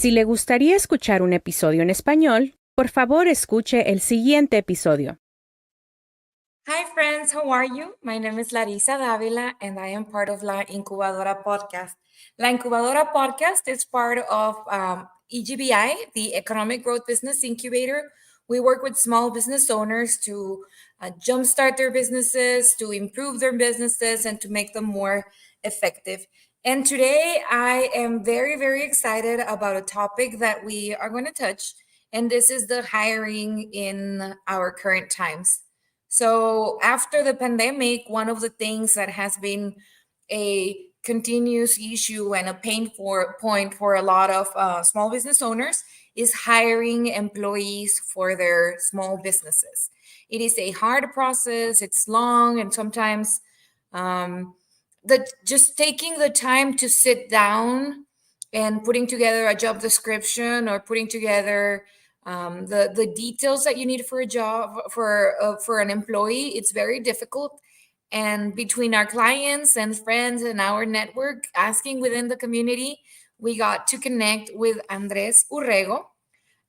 Si le gustaría escuchar un episodio en español, por favor escuche el siguiente episodio. Hi friends, how are you? My name is Larissa Davila and I am part of La Incubadora podcast. La Incubadora podcast is part of EGBI, the Economic Growth Business Incubator. We work with small business owners to jumpstart their businesses, to improve their businesses, and to make them more effective. And today I am very, very excited about a topic that we are going to touch, and this is the hiring in our current times. So after the pandemic, one of the things that has been a continuous issue and a point for a lot of small business owners is hiring employees for their small businesses. It is a hard process, it's long, and sometimes um, just taking the time to sit down and putting together a job description or putting together the details that you need for a job for an employee, it's very difficult. And between our clients and friends and our network asking within the community, we got to connect with Andres Urrego.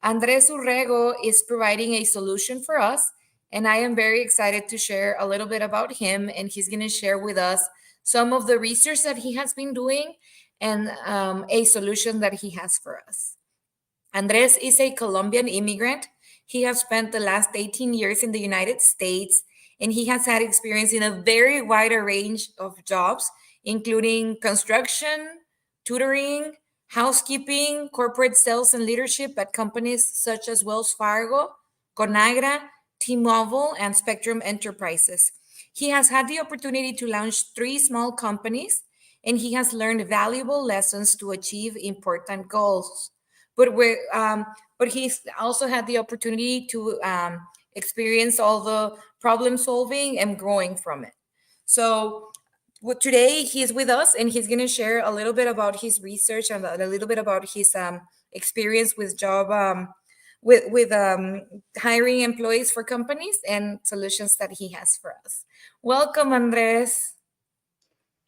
Andres Urrego is providing a solution for us, and I am very excited to share a little bit about him. And he's going to share with us some of the research that he has been doing and a solution that he has for us. Andres is a Colombian immigrant. He has spent the last 18 years in the United States, and he has had experience in a very wide range of jobs, including construction, tutoring, housekeeping, corporate sales, and leadership at companies such as Wells Fargo, Conagra, T-Mobile, and Spectrum Enterprises. He has had the opportunity to launch 3 small companies, and he has learned valuable lessons to achieve important goals. But he's also had the opportunity to experience all the problem solving and growing from it. So today he's with us and he's going to share a little bit about his research and a little bit about his experience with job with hiring employees for companies and solutions that he has for us. Welcome, Andres.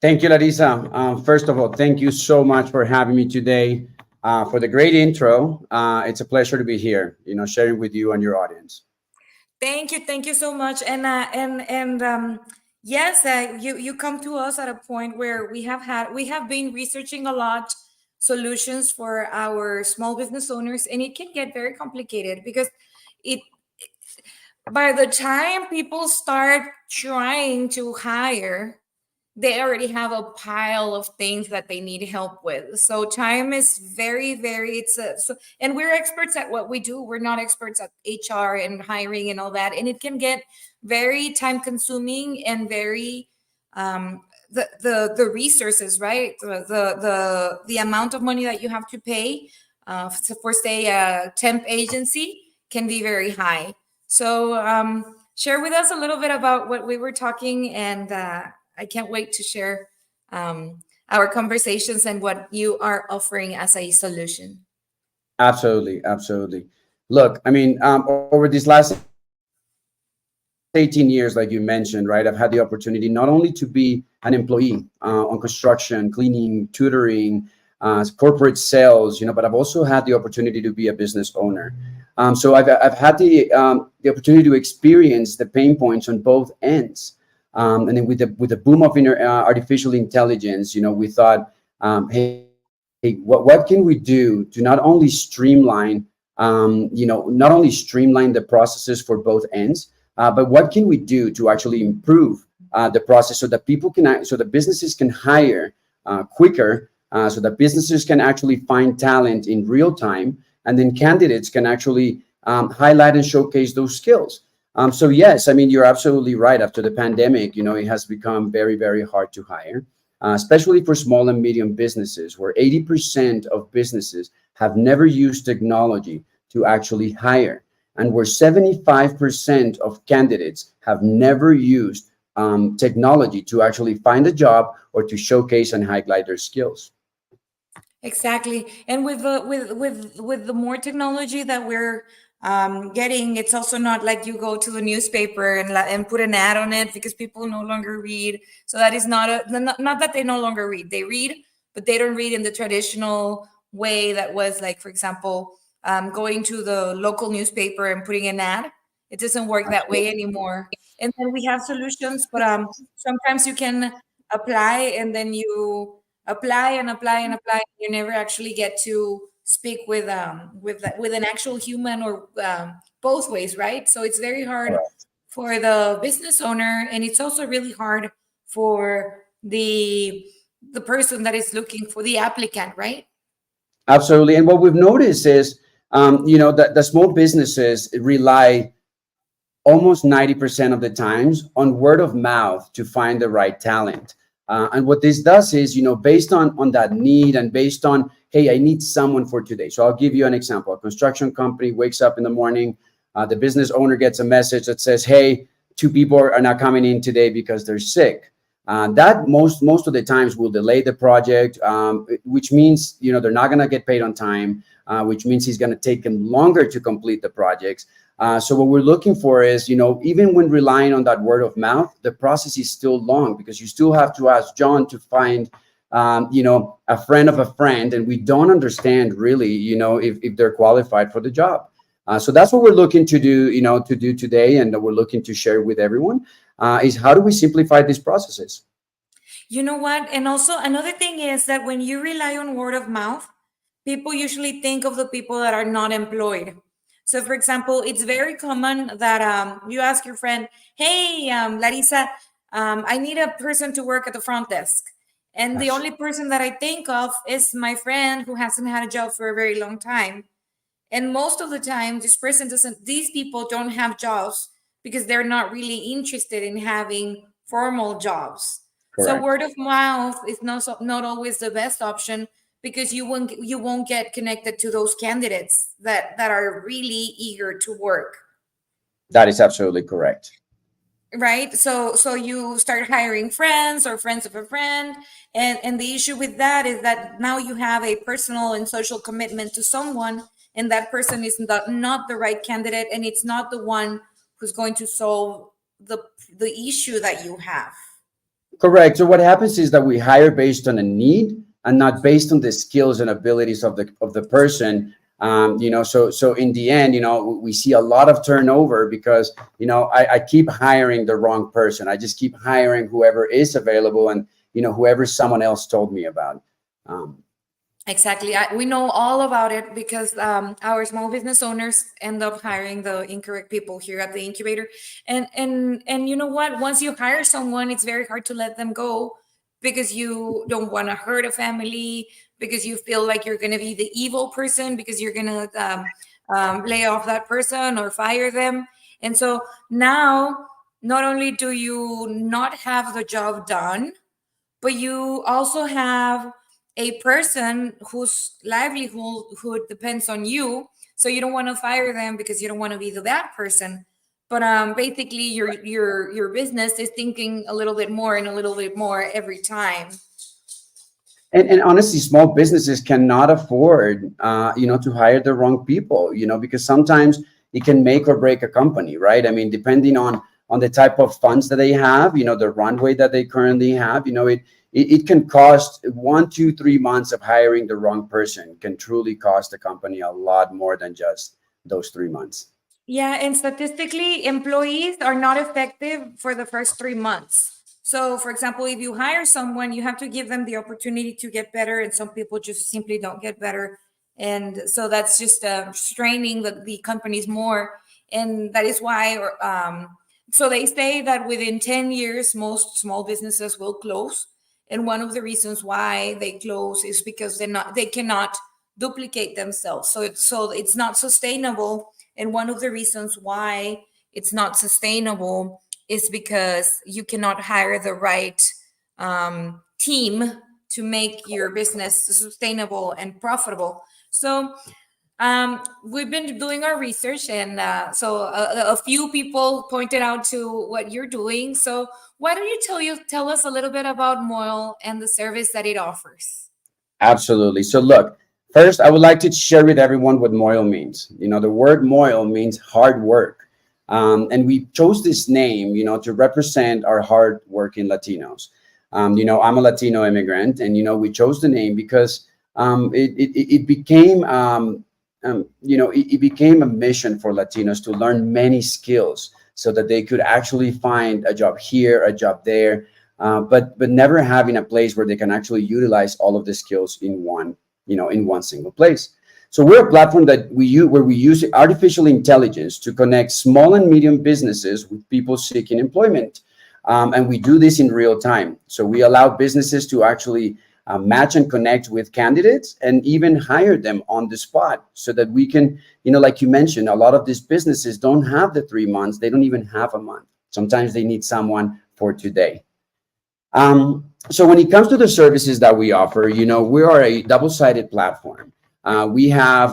Thank you, Larissa. First of all, thank you so much for having me today, for the great intro. It's a pleasure to be here, sharing with you and your audience. Thank you so much. And yes, you come to us at a point where we have been researching a lot solutions for our small business owners, and it can get very complicated because it by the time people start trying to hire, they already have a pile of things that they need help with. So time is very, very, and we're experts at what we do. We're not experts at HR and hiring and all that. And it can get very time consuming and very, the resources, right? The amount of money that you have to pay for say a temp agency can be very high. So share with us a little bit about what we were talking, and I can't wait to share our conversations and what you are offering as a solution. Absolutely, absolutely. Look, I mean, over these last 18 years, like you mentioned, right, I've had the opportunity not only to be an employee on construction, cleaning, tutoring, corporate sales, but I've also had the opportunity to be a business owner. So I've had the opportunity to experience the pain points on both ends. And then with the boom of artificial intelligence, we thought, hey, what can we do to not only streamline, the processes for both ends, but what can we do to actually improve the process so that so the businesses can hire quicker, so that businesses can actually find talent in real time, and then candidates can actually highlight and showcase those skills. So yes, I mean, you're absolutely right. After the pandemic, it has become very, very hard to hire, especially for small and medium businesses, where 80% of businesses have never used technology to actually hire, and where 75% of candidates have never used technology to actually find a job or to showcase and highlight their skills. Exactly. And with the more technology that we're getting, it's also not like you go to the newspaper and put an ad on it, because people no longer read. So that is not that they no longer read. They read, but they don't read in the traditional way that was like, for example, going to the local newspaper and putting an ad. It doesn't work that way Absolutely. anymore. And then we have solutions, but sometimes you can apply and then you apply and apply and apply. You never actually get to speak with an actual human or both ways, right? So it's very hard for the business owner, and it's also really hard for the person that is looking for the applicant, right? Absolutely. And what we've noticed is, that the small businesses rely almost 90% of the times on word of mouth to find the right talent. And what this does is, based on that need and based on, hey, I need someone for today. So I'll give you an example. A construction company wakes up in the morning, the business owner gets a message that says, hey, two people are not coming in today because they're sick. That most of the times will delay the project, which means they're not going to get paid on time, which means he's going to take them longer to complete the projects. So what we're looking for is, even when relying on that word of mouth, the process is still long because you still have to ask John to find, a friend of a friend, and we don't understand really, if they're qualified for the job. So that's what we're looking to do, today, and that we're looking to share with everyone, is how do we simplify these processes? You know what? And also another thing is that when you rely on word of mouth, people usually think of the people that are not employed. So, for example, it's very common that you ask your friend, "Hey, Larissa, I need a person to work at the front desk," and the only person that I think of is my friend who hasn't had a job for a very long time. And most of the time, these people don't have jobs because they're not really interested in having formal jobs. So Correct. word of mouth is not always the best option because you won't get connected to those candidates that are really eager to work. That is absolutely correct. Right, so you start hiring friends or friends of a friend, and the issue with that is that now you have a personal and social commitment to someone, and that person is not the right candidate, and it's not the one who's going to solve the issue that you have. Correct. So what happens is that we hire based on a need and not based on the skills and abilities of the person. So in the end, we see a lot of turnover because I keep hiring the wrong person. I just keep hiring whoever is available and whoever someone else told me about. Um, Exactly. We know all about it because our small business owners end up hiring the incorrect people here at the incubator. And you know what? Once you hire someone, it's very hard to let them go because you don't want to hurt a family, because you feel like you're going to be the evil person, because you're going to lay off that person or fire them. And so now, not only do you not have the job done, but you also have a person whose livelihood depends on you. So you don't want to fire them because you don't want to be the bad person. But basically, your business is thinking a little bit more and a little bit more every time. and honestly, small businesses cannot afford, to hire the wrong people, because sometimes it can make or break a company, right? I mean, depending on the type of funds that they have, the runway that they currently have, it can cost 1, 2, 3 months of hiring the wrong person can truly cost the company a lot more than just those 3 months. Yeah, and statistically, employees are not effective for the first 3 months. So, for example, if you hire someone, you have to give them the opportunity to get better, and some people just simply don't get better. And so that's just straining the companies more. And that is why, so they say that within 10 years, most small businesses will close. And one of the reasons why they close is because they cannot duplicate themselves. So it's not sustainable, and one of the reasons why it's not sustainable is because you cannot hire the right team to make your business sustainable and profitable. So we've been doing our research, and so a few people pointed out to what you're doing. So why don't you tell us a little bit about Moil and the service that it offers? Absolutely. So look, first, I would like to share with everyone what Moil means. The word Moil means hard work. And we chose this name, to represent our hardworking Latinos. I'm a Latino immigrant, and, we chose the name because it became it became a mission for Latinos to learn many skills so that they could actually find a job here, a job there, but never having a place where they can actually utilize all of the skills in one, in one single place. So we're a platform that we use where we use artificial intelligence to connect small and medium businesses with people seeking employment. And we do this in real time. So we allow businesses to actually match and connect with candidates and even hire them on the spot so that we can, like you mentioned, a lot of these businesses don't have the 3 months. They don't even have a month. Sometimes they need someone for today. So when it comes to the services that we offer, we are a double-sided platform. We have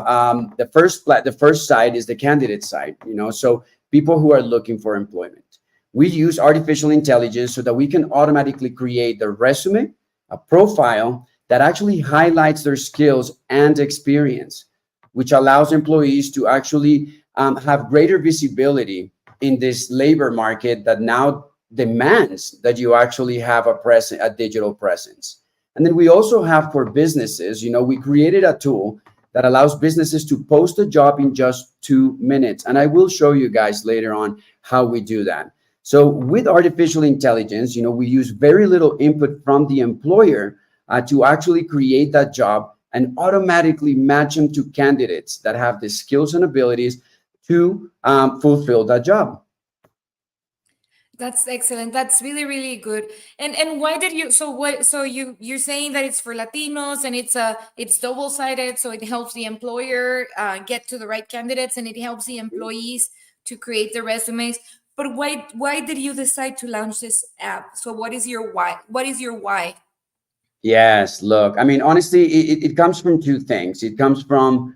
the first side is the candidate side, so people who are looking for employment. We use artificial intelligence so that we can automatically create their resume, a profile that actually highlights their skills and experience, which allows employees to actually have greater visibility in this labor market that now demands that you actually have a digital presence. And then we also have for businesses, we created a tool that allows businesses to post a job in just 2 minutes. And I will show you guys later on how we do that. So with artificial intelligence, we use very little input from the employer to actually create that job and automatically match them to candidates that have the skills and abilities to fulfill that job. That's excellent. That's really, really good. And why did you so what so you're saying that it's for Latinos and it's double-sided, so it helps the employer get to the right candidates and it helps the employees to create the resumes. But why did you decide to launch this app? So what is your why? What is your why? Yes, look, I mean, honestly, it comes from two things. It comes from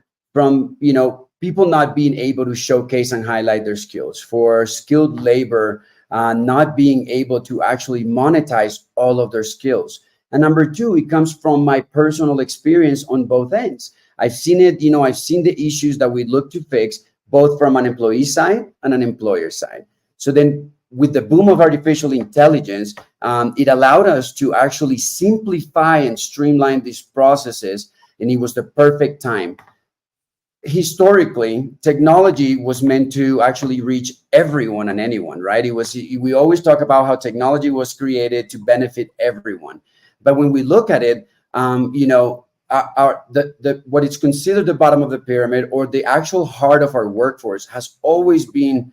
people not being able to showcase and highlight their skills, for skilled labor not being able to actually monetize all of their skills. And number two, it comes from my personal experience on both ends. I've seen it, I've seen the issues that we look to fix both from an employee side and an employer side. So then with the boom of artificial intelligence, it allowed us to actually simplify and streamline these processes. And it was the perfect time. Historically, technology was meant to actually reach everyone and anyone, right? We always talk about how technology was created to benefit everyone. But when we look at it, what is considered the bottom of the pyramid or the actual heart of our workforce has always been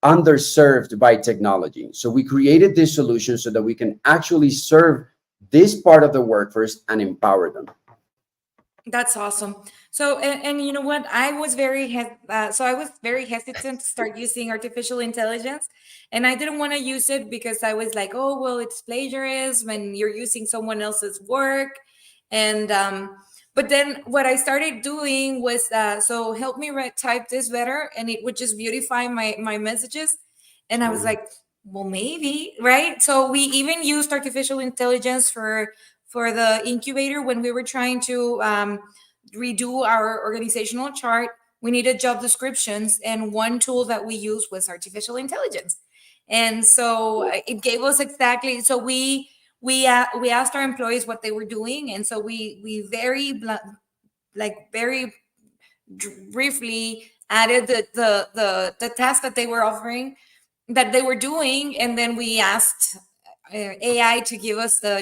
underserved by technology. So we created this solution so that we can actually serve this part of the workforce and empower them. That's awesome. So, and you know what? I was very hesitant to start using artificial intelligence, and I didn't want to use it because I was like, oh, well, it's plagiarism, and you're using someone else's work, and but then what I started doing was so help me type this better, and it would just beautify my messages, and I was Mhm. like, well, maybe, right? So we even used artificial intelligence for the incubator when we were trying to redo our organizational chart. We needed job descriptions, and one tool that we used was artificial intelligence. And so it gave us exactly. So we asked our employees what they were doing, and so we very briefly added the task that they were offering, that they were doing, and then we asked AI to give us the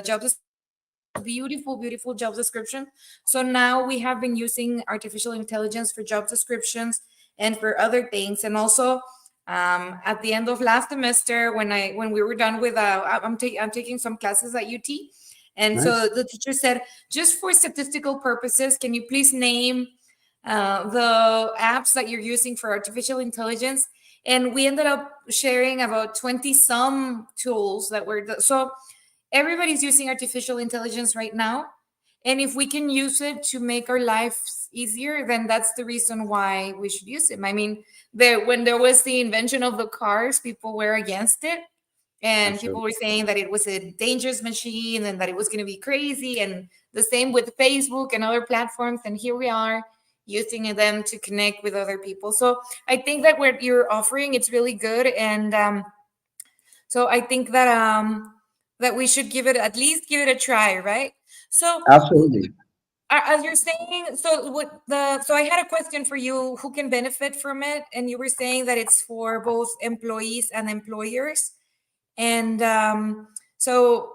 beautiful job description. So now we have been using artificial intelligence for job descriptions and for other things. And also at the end of last semester, when we were done with I'm taking some classes at UT, and so Nice. the teacher said, just for statistical purposes, can you please name the apps that you're using for artificial intelligence? And we ended up sharing about 20 some tools that were so everybody's using artificial intelligence right now. And if we can use it to make our lives easier, then that's the reason why we should use it. I mean, when there was the invention of the cars, people were against it. And people Absolutely. were saying that it was a dangerous machine and that it was going to be crazy. And the same with Facebook and other platforms. And here we are using them to connect with other people. So I think that what you're offering, it's really good. And so I think that we should give it, at least give it a try, right? So Absolutely. as you're saying, so I had a question for you, who can benefit from it? And you were saying that it's for both employees and employers. And so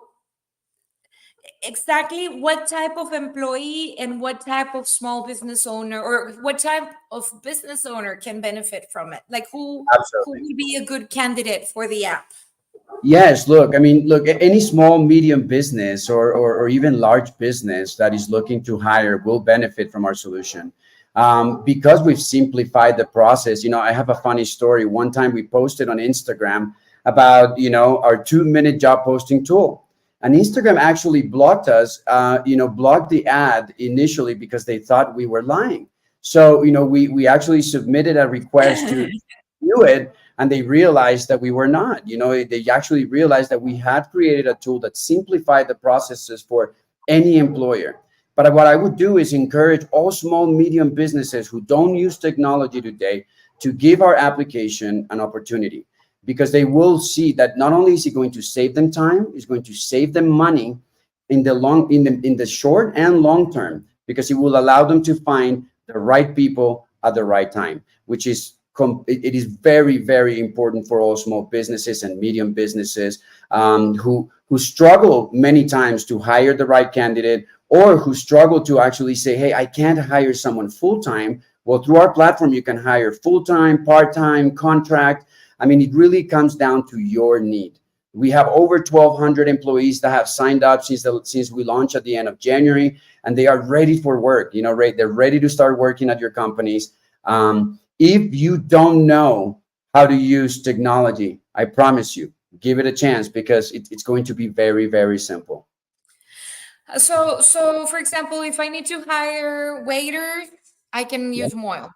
exactly what type of employee and what type of small business owner, or what type of business owner can benefit from it? Like who Absolutely. would be a good candidate for the app? Yes, look, I mean, look, any small, medium business or even large business that is looking to hire will benefit from our solution. Because we've simplified the process. I have a funny story. One time we posted on Instagram about, our 2-minute job posting tool. And Instagram actually blocked us, blocked the ad initially because they thought we were lying. So, we actually submitted a request to do it, and they realized that we were not. They actually realized that we had created a tool that simplified the processes for any employer. But what I would do is encourage all small, medium businesses who don't use technology today to give our application an opportunity, because they will see that not only is it going to save them time, it's going to save them money in the short and long term, because it will allow them to find the right people at the right time, which is it is very, very important for all small businesses and medium businesses, who struggle many times to hire the right candidate, or who struggle to actually say, hey, I can't hire someone full time. Well, through our platform, you can hire full time, part time, contract. I mean, it really comes down to your need. We have over 1,200 employees that have signed up since we launched at the end of January, and they are ready for work. They're ready to start working at your companies. If you don't know how to use technology, I promise you, give it a chance, because it's going to be very, very simple. So for example, if I need to hire waiters, I can Yeah. use Moil.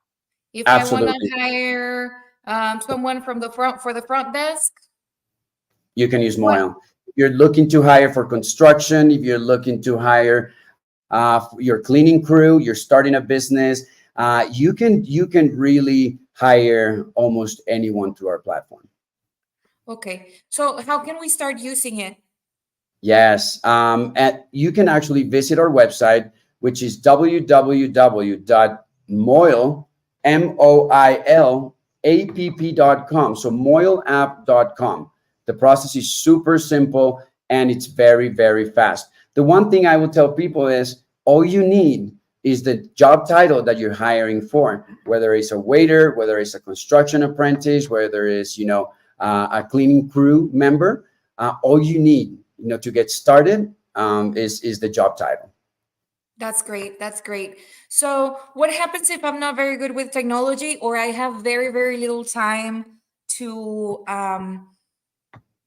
If I want to Absolutely. hire someone from the front for the front desk, You can use what? Moyle. If you're looking to hire for construction, if you're looking to hire your cleaning crew, you're starting a business, you can really hire almost anyone through our platform. Okay. So how can we start using it? Yes, and you can actually visit our website, which is www.moilapp.com. So moilapp.com. The process is super simple, and it's very, very fast. The one thing I will tell people is all you need is the job title that you're hiring for, whether it's a waiter, whether it's a construction apprentice, whether it's, a cleaning crew member. All you need, to get started, is the job title. That's great. That's great. So what happens if I'm not very good with technology, or I have very, very little time to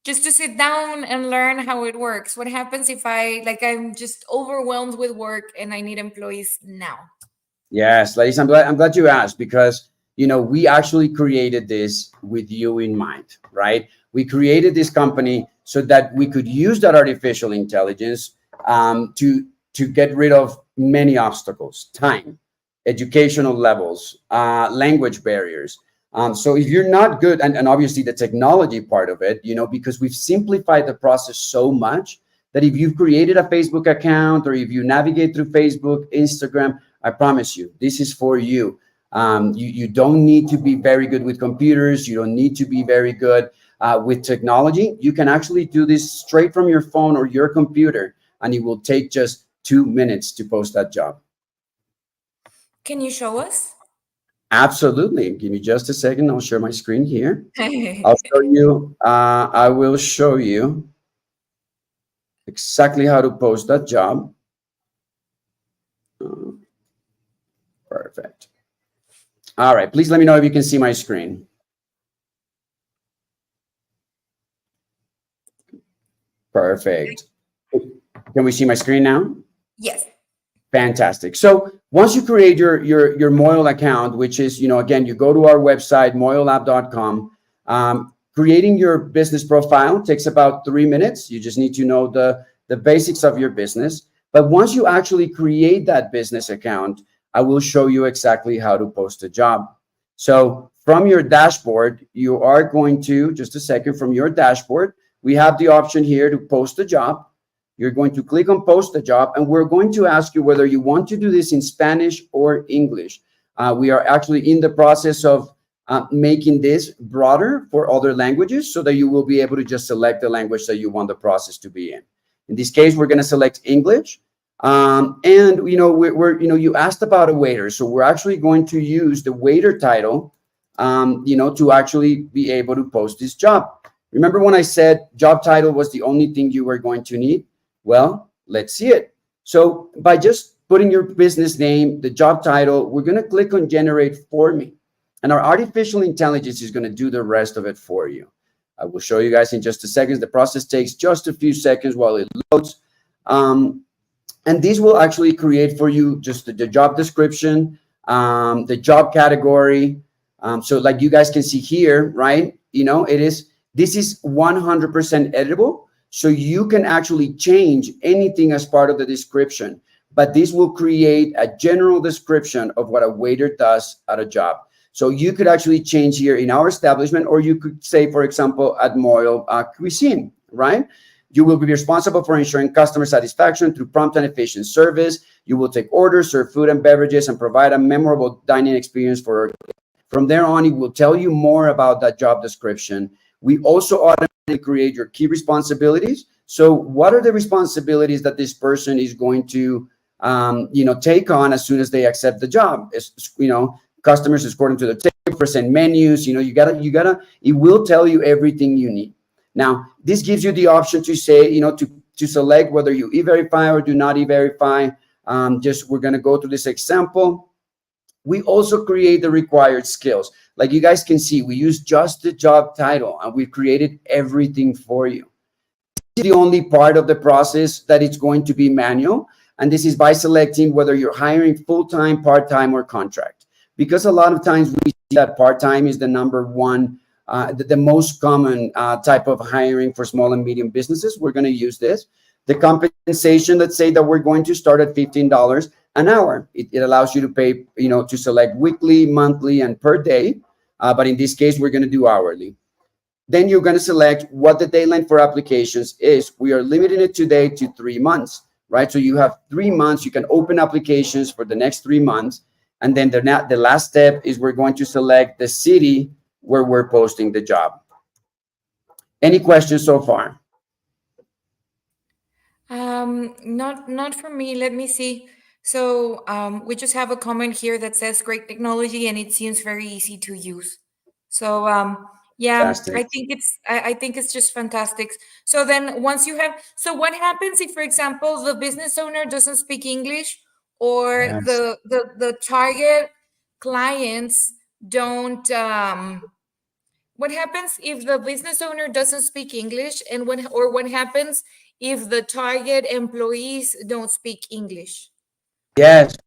just to sit down and learn how it works? What happens if I'm just overwhelmed with work and I need employees now? Yes, ladies, I'm glad you asked, because we actually created this with you in mind, right? We created this company so that we could use that artificial intelligence, to get rid of many obstacles: time, educational levels, language barriers. So if you're not good, and obviously the technology part of it, because we've simplified the process so much that if you've created a Facebook account, or if you navigate through Facebook, Instagram, I promise you, this is for you. You don't need to be very good with computers. You don't need to be very good with technology. You can actually do this straight from your phone or your computer, and it will take just 2 minutes to post that job. Can you show us? Absolutely. Give me just a second. I'll share my screen here. I will show you exactly how to post that job. Perfect. All right. Please let me know if you can see my screen. Perfect. Can we see my screen now? Yes. Fantastic. So once you create your Moyle account, which is, again, you go to our website, moilapp.com. Creating your business profile takes about 3 minutes. You just need to know the basics of your business. But once you actually create that business account, I will show you exactly how to post a job. So from your dashboard, you are going to, just a second, from your dashboard, we have the option here to post a job. You're going to click on post a job, and we're going to ask you whether you want to do this in Spanish or English. We are actually in the process of making this broader for other languages so that you will be able to just select the language that you want the process to be in. In this case, we're going to select English. And you asked about a waiter, so we're actually going to use the waiter title, to actually be able to post this job. Remember when I said job title was the only thing you were going to need? Well, let's see it. So by just putting your business name, the job title, we're going to click on generate for me. And our artificial intelligence is going to do the rest of it for you. I will show you guys in just a second. The process takes just a few seconds while it loads. And this will actually create for you just the job description, the job category. So like you guys can see here, right? This is 100% editable. So you can actually change anything as part of the description, but this will create a general description of what a waiter does at a job. So you could actually change here in our establishment, or you could say, for example, at Moyle Cuisine, right? You will be responsible for ensuring customer satisfaction through prompt and efficient service. You will take orders, serve food and beverages, and provide a memorable dining experience for. From there on, it will tell you more about that job description. We also automatically create your key responsibilities. So what are the responsibilities that this person is going to, take on as soon as they accept the job? Customers escorting to the table, present menus. It will tell you everything you need. Now, this gives you the option to say, to select whether you e-verify or do not e-verify. We're going to go through this example. We also create the required skills. Like you guys can see, we use just the job title and we've created everything for you. This is the only part of the process that it's going to be manual. And this is by selecting whether you're hiring full-time, part-time, or contract. Because a lot of times we see that part-time is the number one, the most common type of hiring for small and medium businesses. We're going to use this. The compensation, let's say that we're going to start at $15 an hour. It allows you to pay, to select weekly, monthly, and per day. But in this case, we're going to do hourly. Then you're going to select what the deadline for applications is. We are limiting it today to 3 months, right? So you have 3 months. You can open applications for the next 3 months. And then the last step is we're going to select the city where we're posting the job. Any questions so far? Not for me. Let me see. So we just have a comment here that says great technology and it seems very easy to use. So yeah, Fantastic. I think it's just fantastic. So then once you have, so what happens if, for example, the business owner doesn't speak English, or Yes. the target clients don't what happens if the business owner doesn't speak English, and what happens if the target employees don't speak English? Yes.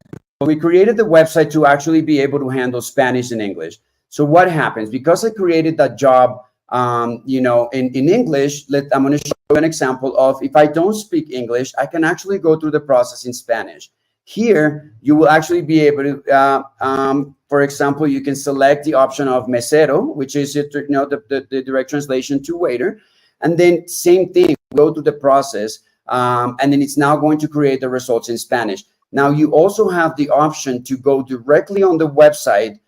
We created the website to actually be able to handle Spanish and English. So what happens? Because I created that job, in English, I'm going to show you an example of if I don't speak English, I can actually go through the process in Spanish. Here, you will actually be able to, for example, you can select the option of mesero, which is the direct translation to waiter. And then same thing, go through the process, and then it's now going to create the results in Spanish. Now, you also have the option to go directly on the website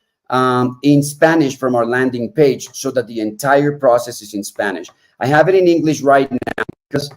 in Spanish from our landing page, so that the entire process is in Spanish. I have it in English right now because,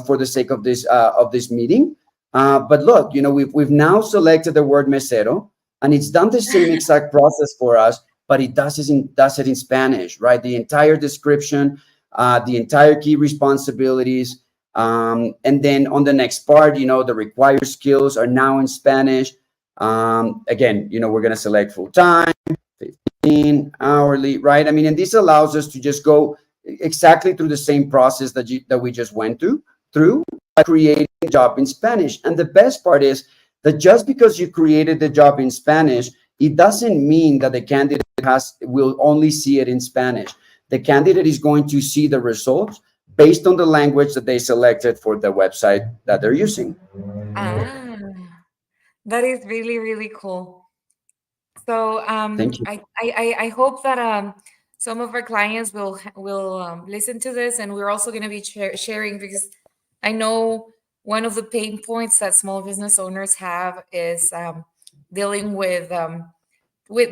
for the sake of this meeting. But look, we've now selected the word mesero, and it's done the same exact process for us, but it does it in Spanish, right? The entire description, the entire key responsibilities. And then on the next part, the required skills are now in Spanish. Again, we're going to select full-time, 15, hourly, right? I mean, and this allows us to just go exactly through the same process that we just went through by creating a job in Spanish. And the best part is that just because you created the job in Spanish, it doesn't mean that the candidate will only see it in Spanish. The candidate is going to see the results based on the language that they selected for the website that they're using. Ah, that is really, really cool. So Thank you. I hope that some of our clients will listen to this, and we're also going to be sharing, because I know one of the pain points that small business owners have is dealing with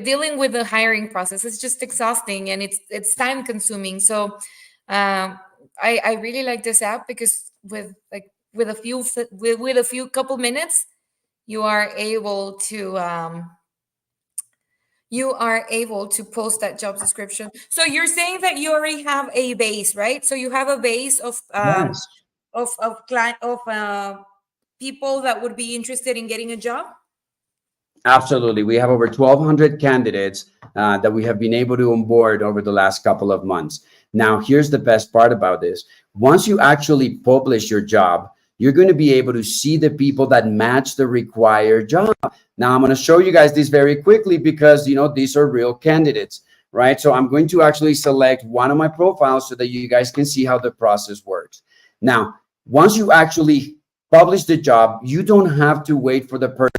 dealing with the hiring process. It's just exhausting and it's time consuming. So I really like this app because with a few with a few couple minutes you are able to post that job description. So you're saying that you already have a base, right? So you have a base Yes. of client of people that would be interested in getting a job. Absolutely. We have over 1,200 candidates that we have been able to onboard over the last couple of months. Now, here's the best part about this. Once you actually publish your job, you're going to be able to see the people that match the required job. Now, I'm going to show you guys this very quickly because, these are real candidates, right? So I'm going to actually select one of my profiles so that you guys can see how the process works. Now, once you actually publish the job, you don't have to wait for the person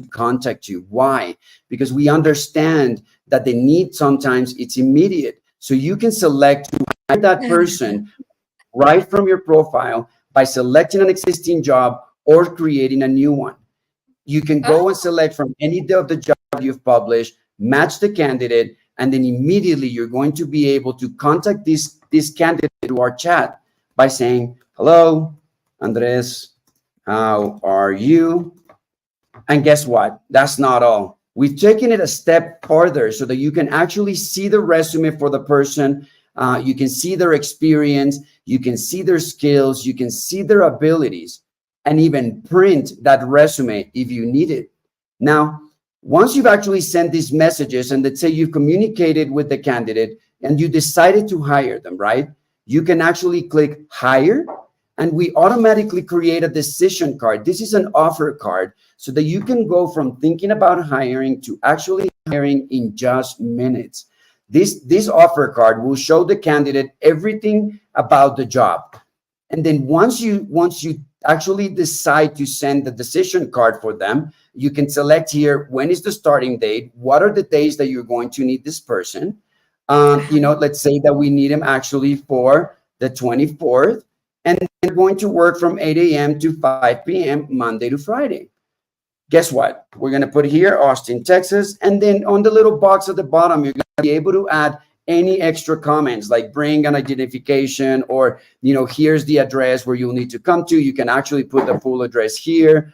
contact you. Why? Because we understand that the need sometimes it's immediate. So you can select to hire that person right from your profile by selecting an existing job or creating a new one. You can go and Oh, select from any of the jobs you've published, match the candidate, and then immediately you're going to be able to contact this candidate to our chat by saying, "Hello, Andres, how are you?" And guess what? That's not all. We've taken it a step further so that you can actually see the resume for the person. You can see their experience. You can see their skills. You can see their abilities and even print that resume if you need it. Now, once you've actually sent these messages and let's say you've communicated with the candidate and you decided to hire them, right? You can actually click hire and we automatically create a decision card. This is an offer card so that you can go from thinking about hiring to actually hiring in just minutes. This offer card will show the candidate everything about the job. And then once you actually decide to send the decision card for them, you can select here, when is the starting date? What are the days that you're going to need this person? Let's say that we need him actually for the 24th. And they're going to work from 8 a.m. to 5 p.m. Monday to Friday. Guess what? We're going to put here Austin, Texas. And then on the little box at the bottom, you're going to be able to add any extra comments like bring an identification or, here's the address where you'll need to come to. You can actually put the full address here.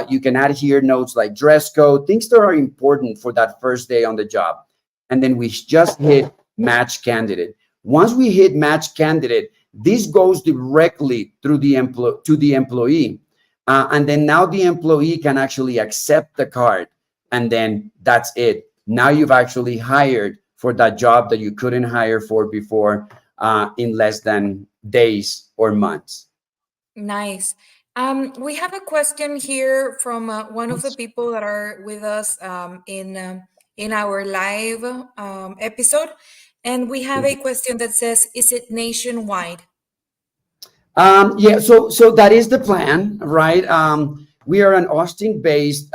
You can add here notes like dress code, things that are important for that first day on the job. And then we just hit match candidate. Once we hit match candidate, this goes directly through to the employee. And then now the employee can actually accept the card. And then that's it. Now you've actually hired for that job that you couldn't hire for before in less than days or months. nice. We have a question here from one of the people that are with us in our live episode, and we have a question that says, "Is it nationwide?" Yeah, so that is the plan, right? We are an Austin-based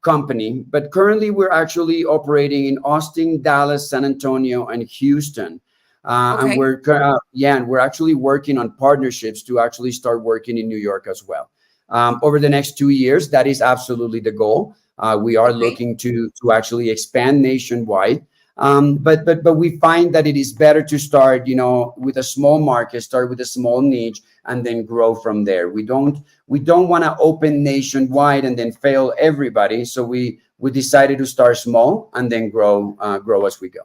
company, but currently we're actually operating in Austin, Dallas, San Antonio, and Houston. And Okay. and we're actually working on partnerships to actually start working in New York as well. Over the next 2 years, that is absolutely the goal. We are Okay. looking to actually expand nationwide. But we find that it is better to start, with a small market, start with a small niche, and then grow from there. We don't want to open nationwide and then fail everybody. So we decided to start small and then grow as we go.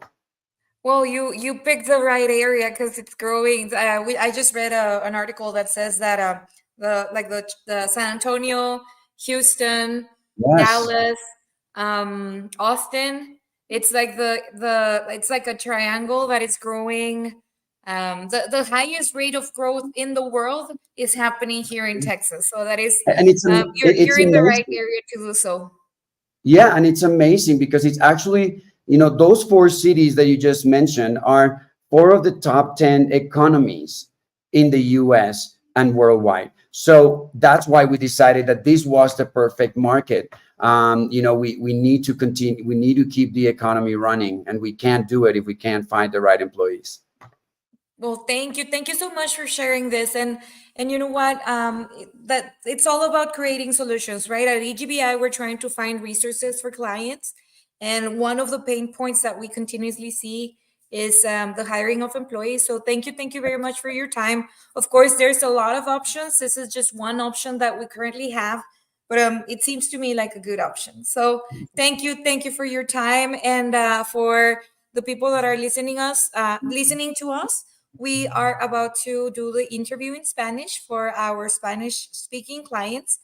Well, you picked the right area because it's growing. I just read an article that says that the San Antonio, Houston, Yes. Dallas, Austin. It's like it's like a triangle that is growing. The highest rate of growth in the world is happening here in Texas. So that is And you're it's in the right amazing. area to do so. Yeah, and it's amazing because it's actually, those four cities that you just mentioned are four of the top 10 economies in the US and worldwide. So that's why we decided that this was the perfect market. We need to continue, we need to keep the economy running, and we can't do it if we can't find the right employees. Well, thank you so much for sharing this. And you know what? That it's all about creating solutions, right? At EGBI, we're trying to find resources for clients, and one of the pain points that we continuously see is the hiring of employees. So thank you very much for your time. Of course, there's a lot of options. This is just one option that we currently have, but it seems to me like a good option. So thank you for your time, and for the people that are listening to us. We are about to do the interview in Spanish for our Spanish speaking clients.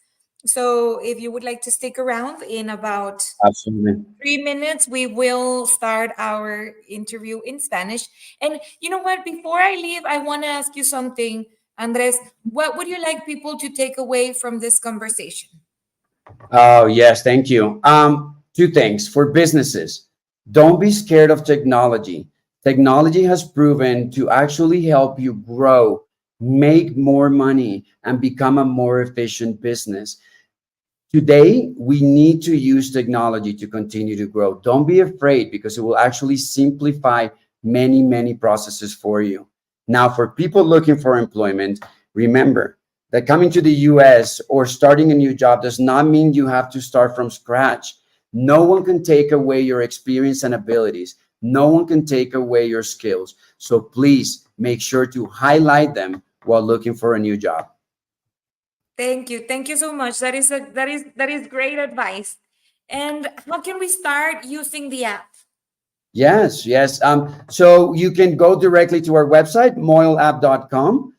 So if you would like to stick around, in about Absolutely. 3 minutes, we will start our interview in Spanish. And you know what? Before I leave, I want to ask you something, Andres. What would you like people to take away from this conversation? Oh, yes, thank you. Two things for businesses. Don't be scared of technology. Technology has proven to actually help you grow, make more money, and become a more efficient business. Today, we need to use technology to continue to grow. Don't be afraid because it will actually simplify many, many processes for you. Now, for people looking for employment, remember that coming to the US or starting a new job does not mean you have to start from scratch. No one can take away your experience and abilities. No one can take away your skills. So please make sure to highlight them while looking for a new job. Thank you so much. That is great advice. And how can we start using the app? Yes, yes. So you can go directly to our website, moilapp.com.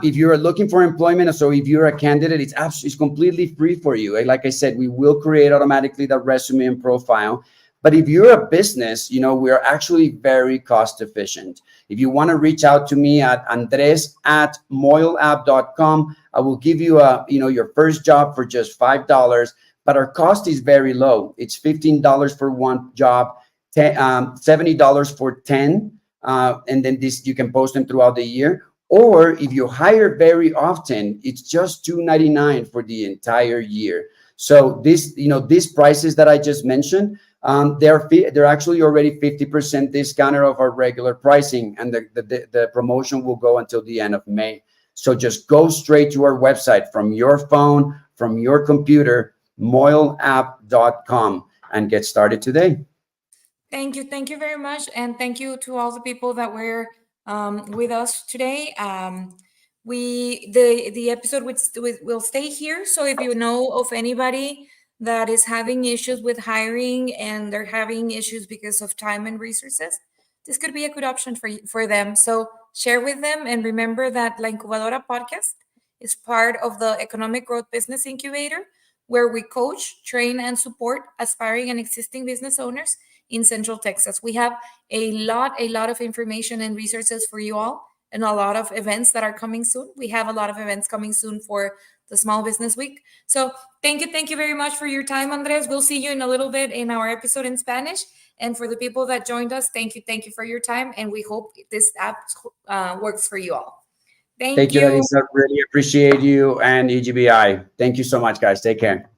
If you're looking for employment, so if you're a candidate, it's completely free for you. Like I said, we will create automatically the resume and profile. But if you're a business, we're actually very cost efficient. If you want to reach out to me at andres@moilapp.com, I will give you your first job for just $5. But our cost is very low. It's $15 for one job, $70 for 10, and then this you can post them throughout the year. Or if you hire very often, it's just $2.99 for the entire year. So these prices that I just mentioned, they're actually already 50% discounted of our regular pricing, and the promotion will go until the end of May. So just go straight to our website from your phone, from your computer, moilapp.com, and get started today. Thank you very much, and thank you to all the people that were with us today. The episode will stay here. So if you know of anybody that is having issues with hiring and they're having issues because of time and resources, this could be a good option for them. So share with them, and remember that La Incubadora podcast is part of the Economic Growth Business Incubator, where we coach, train, and support aspiring and existing business owners in Central Texas. We have a lot of information and resources for you all, and a lot of events that are coming soon. We have a lot of events coming soon for the Small Business Week. So thank you very much for your time, Andres. We'll see you in a little bit in our episode in Spanish. And for the people that joined us, thank you for your time. And we hope this app works for you all. Thank Thank you, you. Larissa. Really appreciate you and EGBI. Thank you so much, guys. Take care.